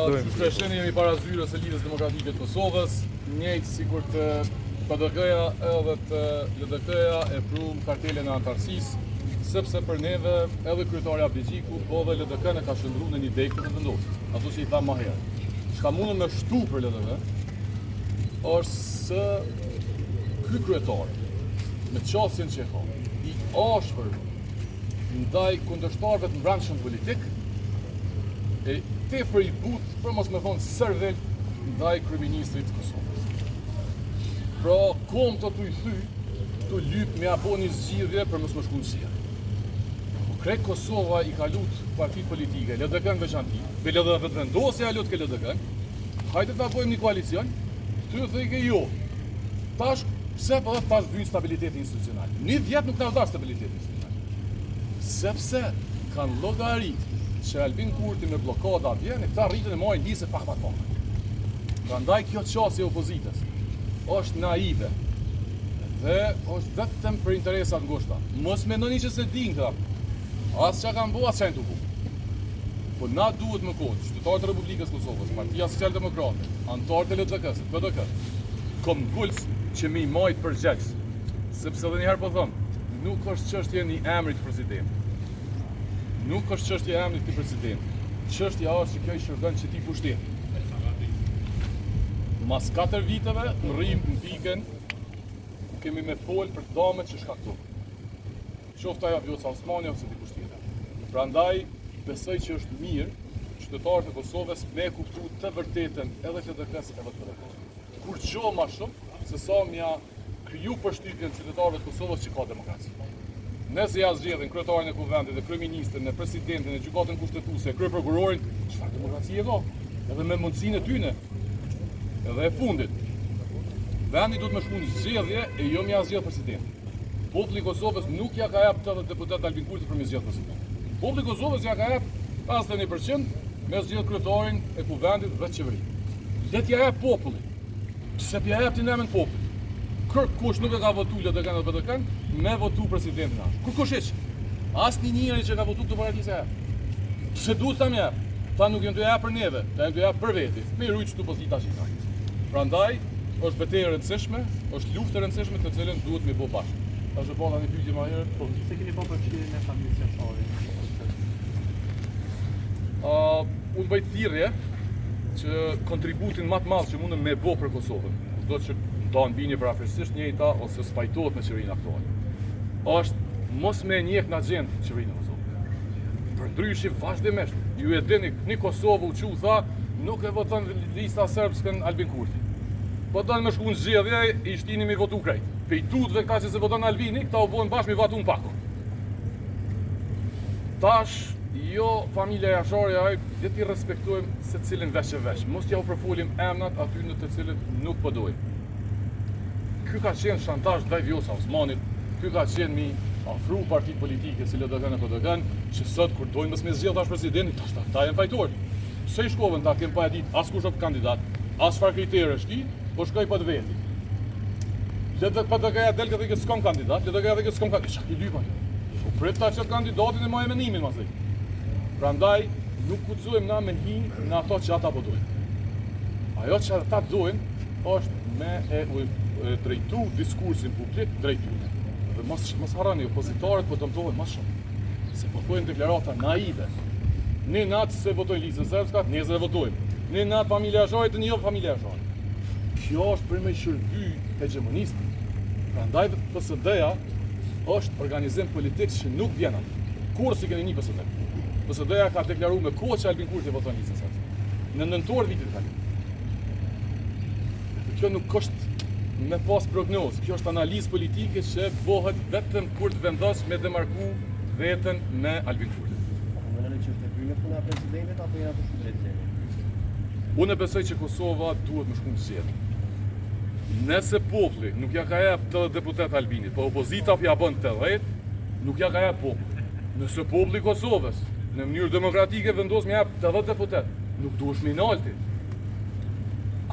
Shpresheni jemi para zyrës së Lidhjes Demokratike të Kosovës, njëjtë sikur të PDK-ja edhe të LDK-ja e prum kartelin e antarësisë, sepse për neve edhe kryetari Abdigjiku, po dhe LDK-n e ka shndruar në një degë të vendosur. Ato që i tha më herë. Çka mundën me shtu për LDK është se ky kryetar, me qasjen që e ka, i ashpër ndaj kundërshtarëve të mbrëmshëm politik, e tepër i butë, për mos me thonë servel, ndaj kryeministrit të Kosovës. Pra, kom të i thy, të lypë me apo një zgjidhje për mos më shku në zgjidhje. Krejt Kosova i ka lutë partit politike, LDK-n veçanti, be LDK vendosja lutë ke LDK-n, hajde të bojmë një koalicion, ty dhe i ke jo. Tash, pse po dhe tash vynë stabiliteti institucional? Një vjetë nuk në vda stabiliteti institucional. Sepse kanë llogarit që Albin Kurti me blokada vjen e këta rritën e marrin lise pak. Prandaj kjo qasje e opozitës është naive dhe është vetëm për interesat ngushta. Mos mendoni që se din këta. As çka kanë bëu, as çka janë tuku. Po na duhet më kohë, qytetarët e Republikës Kosovës, Partia Socialdemokrate, anëtarët e LDK-s, PDK, konguls që më i majt përgjegjës, sepse edhe një herë po them, nuk është çështje një emrit presidentit. Nuk është çështje e emrit të presidentit. Çështja është që kjo i shërben që ti pushtet. Mas 4 viteve, në rrim në pikën, kemi me folë për damet që shkaktojnë. Qoftë ajo Vjosa Osmani ose dikush tjetër. Prandaj, besoj që është mirë qytetarët e Kosovës me kuptu të vërtetën edhe LDK-s edhe PDK-s. Kur qo ma shumë, se sa mja kriju përshtypjen qytetarëve të Kosovës që ka demokraci. Nëse ja zgjedhin kryetarin e kuvendit dhe kryeministrin, e presidentin, e gjykatën kushtetuese, kryeprokurorin, çfarë demokracie ka? Edhe me mundësinë e tyne. Edhe e fundit. Vendi duhet më shku në zgjedhje e jo më ja zgjedh presidentin. Populli i Kosovës nuk ja ka jap 80 deputet Albin Kurti për me zgjedh presidentin. Populli i Kosovës ja ka jap 51% me zgjedh kryetarin e kuvendit dhe qeverinë. Le t'ja jap populli. Pse t'ja jap ti nemën popullit? Kërkush nuk e ka votu LDK-n dhe PDK-n, me votu presidentin ashtë. Kërkush iq? As një njëri që ka votu këtë partisë e jep. Se duhet ta mjep, ta nuk jënë të jep për neve, ta jënë të jep për veti, me rujtë që të pozita që i ka. Prandaj, është betejë e rëndësishme, është luftë e rëndësishme të cilën duhet me bo bashkë. Ta është bëna një pyetje më herë. Po, se keni po përfshirjen e familjes jashore? Unë bëj thirrje që kontributin më të madh që mundem me bo për Kosovën, do që do në bini për afërsisht njëjta ose spajtohet me qeverinë aktuale. Është mos me njeh në agjendë qeverinë e Kosovës. Për ndryshe vazhdimisht, ju e dini, një Kosovë u që u tha, nuk e voton lista serbskën Albin Kurti. Po do në me shku në zgjedhje, i shtini mi votu krejt. Pejtut dhe këta që se voton Albini, këta u bojnë bashkë mi votu në pako. Tash, jo familja jashore, dhe ti respektojmë se cilin veç e veç. Mos t'ja u përfolim emnat aty në të cilin nuk pëdojmë. Ky ka qenë shantazh ndaj Vjosa Osmanit, ky ka qenë mi afru partit politike si LDK-n e PDK-n, që sot kur dojnë mos me zgjedh tash presidentin, tash ta janë fajtor. Se i shkovën ta kem pa e ditë as kush është kandidat, as çfarë kritere është ki, po shkoj pa të veti. PDK-ja del këtë që s'kam kandidat, LDK-ja dhe që s'kam kandidat. Çka i dy pa? Po prit ta çet kandidatin e më emenimin më thëj. Prandaj nuk guxojmë na me hin në ato që ata po dojnë. Ajo që ata dojnë është me e drejtu diskursin publik drejt tyre. Dhe mos harroni, opozitarët po dëmtohen më shumë. Se po thojnë deklarata naive. Në natë se votojnë listën serbska, nesër e votojnë. Në natë familja jashore të një familja jashore. Kjo është për me shërby hegemonist. Prandaj PSD-ja është organizim politik që nuk vjen aty. Kur si keni një PSD? PSD-ja ka deklaruar me kohë që Albin Kurti voton listën serbska. Në nëntor vitit kalim. Kjo nuk është me pas prognozë, kjo është analizë politike që bëhet vetëm kur të vendos me demarku veten me Albin Kurti. Po mendoni që është e kryme puna e presidentit apo jena të drejtë? Unë e besoj që Kosova duhet më shku në zgjedhje. Nëse populli nuk ja ka jap 80 deputet Albinit, po opozita ja bën 80, nuk ja ka jap populli. Nëse populli i Kosovës në mënyrë demokratike vendos me jap 80 deputet, nuk duhesh me inalti.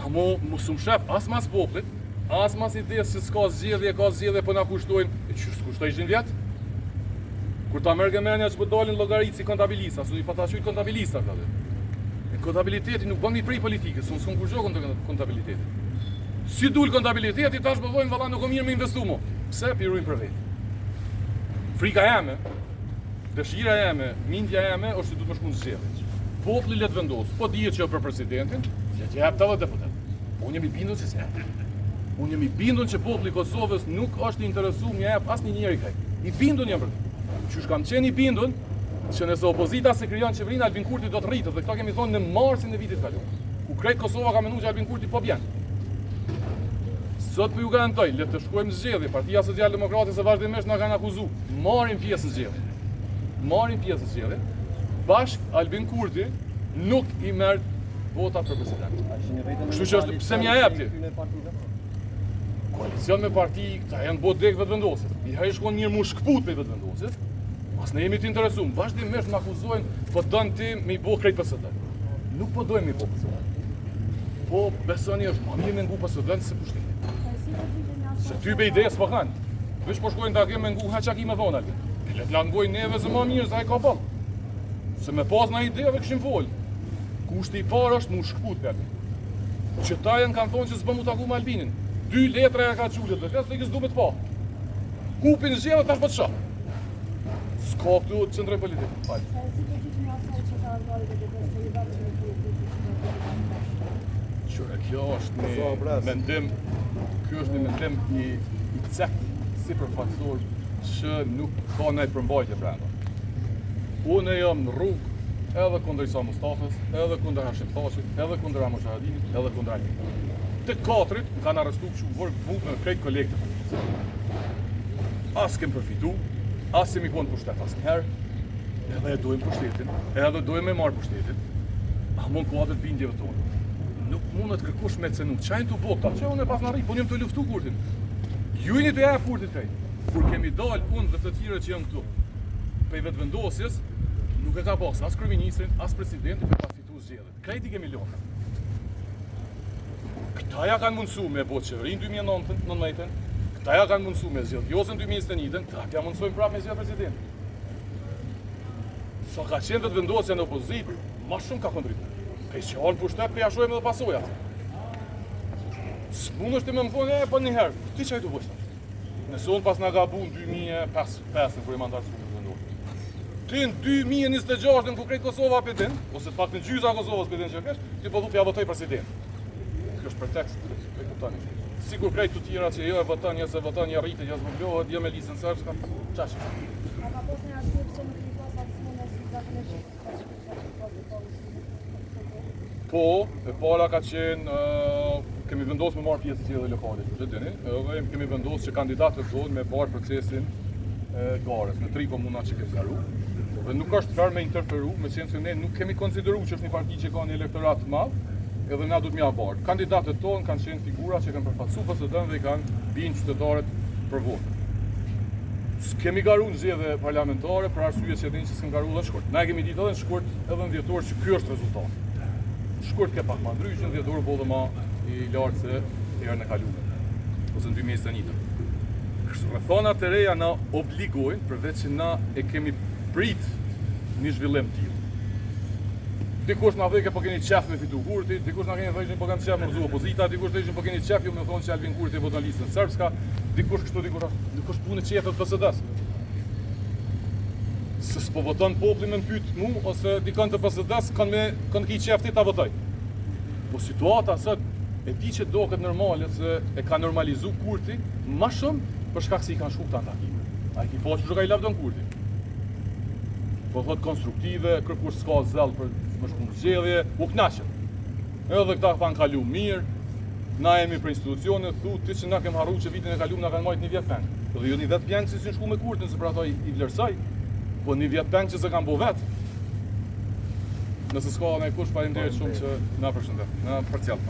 Amo mos u shef as mas popullit, as mas idesë që s'ka zgjedhje, po na kushtojnë, e çu s'kushtoj 100 vjet? Kur ta merr Gjermania që po dalin llogaritë si kontabilista, su i patashujt kontabilista këta. Kontabiliteti nuk bën prej politikës, unë s'kam kurrë kontabilitetin. Si dul kontabiliteti, tash bëvojmë valla nuk o mirë me investu mo. Pse pirujmë për vetë? Frika jeme, dëshira jeme, mindja jeme është që du të më shku në zgjedhje. Populli le të vendosë, po dihet që për presidentin, le të jap 80 deputet. Po unë jam i bindur se s'jap. Unë jam i bindur që populli i Kosovës nuk është i interesuar më jap asnjë njeri kaj. I bindur jam për të. Qysh kam qenë i bindur që nëse opozita se krijon qeverinë, Albin Kurti do të rritet dhe këta kemi thonë në marsin e vitit kaluar. Ku krejt Kosova ka menduar që Albin Kurti po bjen. Sot po ju garantoj, le të shkojmë në zgjedhje. Partia Socialdemokrate se vazhdimisht na kanë akuzuar, marrin pjesë në zgjedhje. Marrin pjesë në zgjedhje. Bashk Albin Kurti nuk i merr votat për president. Kështu që është pse më ja jep ti? Koalicion me parti, këta janë botë dek vetëvendosit. I herë shkon mirë mu shkput me vetëvendosit. Mas ne jemi të interesuar, vazhdimisht më akuzojnë, po don ti me i bë krejt PSD. Nuk po dojmë me i bë PSD. Po besoni është më mirë me ngu PSD se pushteti. Se ty be ide s'po kanë. Vesh po shkojnë takim me ngu haçaki me vonë atë. Le të langojnë neve se më mirë se ai ka ball. Se me pas na ide dhe kishim fol. Kushti i parë është mu shkput atë. Qytetarët kanë thonë se s'bëm u taku me Albinin. 2 letra ja ka çulet, dhe flas se s'duhet të pa. Kupin zgjedhë tash po të shoh. S'ka këtu qendrë politike. Fal. Qëra kjo është një mendim, ky është një mendim i cakt sipërfaqësor që nuk ka ndaj përmbajtje brenda. Unë jam në rrugë edhe kundër Isa Mustafës, edhe kundër Hashim Thashit, edhe kundër Ramush Haradinit, edhe kundër Albinit. Të katërit më kanë arrestuar kështu vërtet me krejt kolegë të partisë. As kem përfitu, as jemi konë pushtet asnjëherë, edhe e dojmë pushtetin, edhe dojmë me marrë pushtetin, a mund kuadrët bindjeve tonë. Nuk mund të kërkush me cenu, qajnë të bokta, që unë e pas në rri, po njëm të luftu kurtin. Ju jeni të jap kurtit kaj. Kur kemi dalë unë dhe të tjere që janë këtu, pej vetë vendosjes, nuk e ka pas as kryeministrin, as presidentin për pas fitu zgjedhjet. Krejti kemi lënë. Këta ja kanë mundësu me botë qeverin 2019, këta ja kanë mundësu me zgjedhë Vjosën 2021, këta ja mundësojnë prapë me zgjedhë presidentin. Sa ka qenë vetë vendosja në opozitë, ma shumë ka kontribuar. Pej që halë pushtet, pe jashojmë edhe pasojat. S'mund është të më thonë, po njëherë, ti që ajtu bështa? Nëse unë pas nga gabu në 2005 në kërë i mandarë së këtë vendorë. Ti në 2026 në ku krejtë Kosova pëtin, ose pak në gjyza Kosovës pëtin që kesh, ti po dhupi ja votoj president. Kjo është pretekst, e kuptani. Sigur krejtë të tjera që jo e votan, jo se votan, jo rritë, jo zbëmblohet, jo me lisën sërbska, qashë. A ka pos një arsye pse nuk i pas aksione si zakonisht? Po, e para ka qenë, kemi vendosur me marrë pjesë të zgjedhjeve lokale, që dini, edhe kemi vendosur që kandidatët tonë me bërë procesin e garës në 3 komuna që kemi garu. Dhe nuk është fair me interferu, me qenë se ne nuk kemi konsideruar që është një parti që ka një elektorat të madh, edhe na duhet m'ia bërë. Kandidatët tonë kanë qenë figura që kanë përfaqësuar PSD-n dhe kanë binë qytetarët për votë. S'kemi garu në zgjedhje parlamentare për arsye që dini që s'kem garu dhe në shkurt. Na e kemi ditë edhe në shkurt edhe në dhjetor që ky është rezultati. Shkurt ke pak ma ndryshën, dhjetor po dhe ma i lartë se herën e kaluar, ose në 2021. Kështu rrethonat e reja na obligojnë, përveç që na e kemi prit një zhvillim tillë. Dikush na vëke po keni qef me fitu Kurti, dikush na keni thënë po kanë qef me rrezu opozita, dikush thënë po keni qef ju me thonë se Albin Kurti voton në listën serbska, dikush kështu, dikush ashtu. Nuk është punë e qefët PSD-s. Se s'po voton populli me pyet mu, ose dikon të PSD-s kanë ki qef ti ta votoj. Po situata sot e di që do këtë normale se e ka normalizu Kurti ma shumë për shkak se i kanë shku këta në takime. A i ki po që ka i lavdon Kurti. Po thot konstruktive, kërkur s'ka zell për më shku në zgjedhje, u knaqen. Edhe këta kanë kalu mirë, na jemi për institucionet, thu, ti që na kem harru që vitin e kalu na kanë majt një vjet peng. Dhe jo një vet peng që si në shku me Kurtin, se për ato i vlerësoj, po një vjet peng që se kanë bo vetë. Nëse s'ka në kush, faleminderit shumë që na përshëndet, na përcjell.